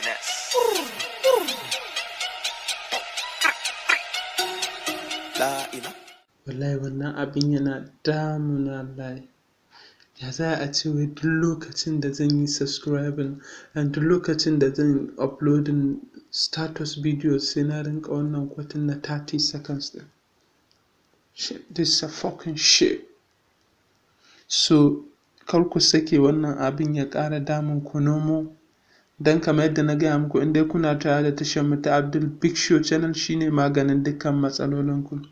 finesse. Wallahi wannan abin yana damuna wallahi. Ya za a ce wai duk lokacin da zan yi subscribing and duk lokacin da zan uploading status videos sai na rinka wannan kwatin na 30 seconds din. Shit, this is a fucking shit. So, kar ku sake wannan abin ya ƙara damun ku nomo. Dan kamar yadda na gaya muku, in dai kuna tare da tashar mu ta Abdul Big Show Channel shine maganin dukkan matsalolinku.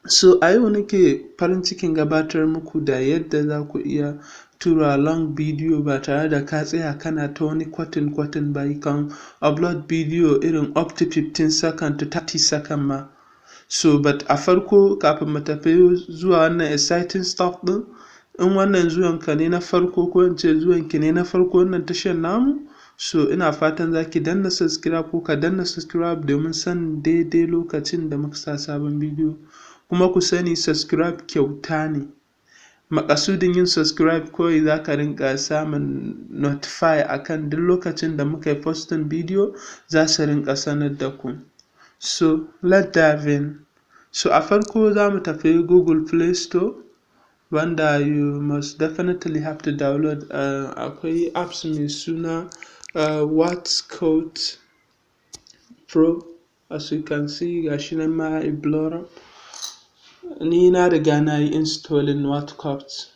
So, a yau nake farin cikin gabatar muku da yadda za ku iya tura long video ba tare da ka tsaya kana ta wani kwatin ba. You can upload video irin up to 15 second to 30 second ma. So, but a farko kafin mu tafi zuwa wannan exciting stuff din, in wannan zuwanka ne na farko ko in ce zuwanki ne na farko wannan tashar namu, so ina fatan za ki danna subscribe ko ka danna subscribe domin sanin daidai lokacin da muka sa sabon bidiyo. Kuma ku sani subscribe kyauta ne. Maƙasudin yin subscribe kawai za ka rinƙa samun notify akan duk lokacin da muka yi posting bidiyo za su rinƙa sanar da ku. So, let's dive in. So, a farko za mu tafi Google Play Store, wanda you must definitely have to download. Akwai apps mai suna What's Code Pro. As you can see, gashi nan ma I blur up. Ni na riga na yi installing WhatCodes.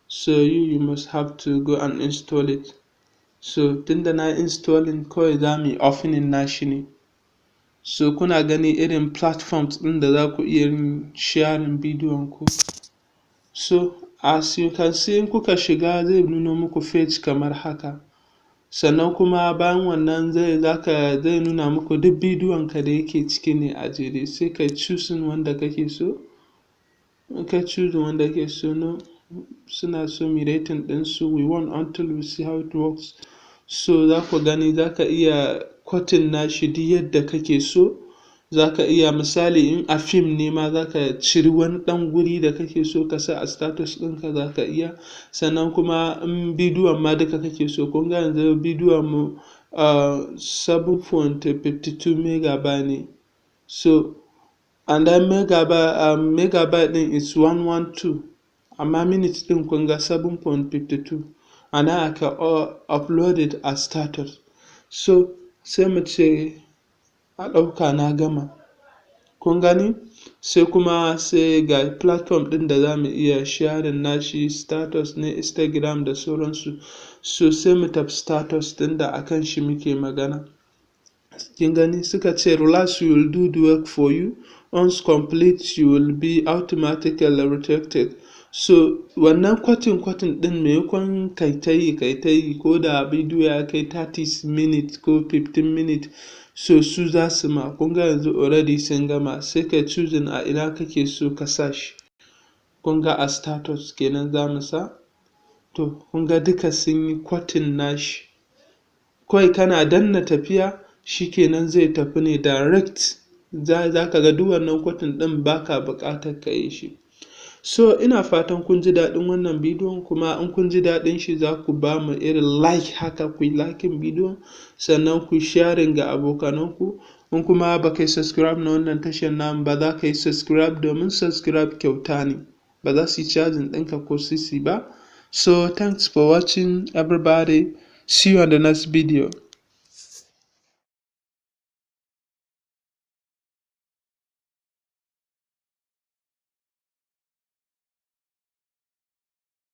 So, you must have to go and install it. So, tunda na installing kawai za mu yi opening nashi ne. So, kuna gani irin platforms ɗin da za ku iya yin sharing bidiyon ku. So, as you can see, in kuka shiga zai nuno muku page kamar haka. Sannan kuma bayan wannan zai nuna muku duk bidiyon ka da yake ciki ne a jere. Sai ka choosing wanda kake so. In ka choose wanda kake so, no, suna so mu rating ɗinsu. We want until we see how it works. So, za ku gani za ka iya kwatin nashi duk yadda kake so. Za ka iya misali in a fim ne ma za ka ciri wani ɗan guri da kake so ka sa a status ɗinka za ka iya. Sannan kuma in bidiyon ma duka kake so, kun ga yanzu bidiyon mu 7.52 megabyte ne. So, and then megabyte ɗin is 112. Amma minutes ɗin kun ga 7.52. And then I can upload it as status. So, sai mu ce a ɗauka na gama. Kun gani? Sai kuma sai ga platform ɗin da za mu iya sharing nashi status ne Instagram da sauransu. So, sai mu tafi status ɗin da akan shi muke magana. Kin gani? Suka ce relax, you will do the work for you. Once complete, you will be automatically redirected. So, wannan kwatin ɗin maimakon kai ta yi ko da bidiyo ya kai 30 minutes ko 15 minutes. So, su za su ma. Kun ga yanzu already sun gama. Sai ka choosing a ina kake so ka sa shi. Kun ga a status kenan za mu sa. To, kun ga duka sun yi kwatin nashi. Kawai kana danna tafiya shi kenan zai tafi ne direct. Za ka ga duk wannan kwatin ɗin ba ka buƙatar ka yi shi. So, ina fatan kun ji daɗin wannan bidiyon, kuma in kun ji daɗin shi za ku ba mu irin like haka, ku yi liking bidiyon, sannan ku sharing ga abokananku. In kuma ba ka yi subscribe na wannan tashar namu ba, za ka yi subscribe domin subscribe kyauta ne. Ba za su yi charging ɗinka ko sisi ba. So, thanks for watching everybody. See you on the next video.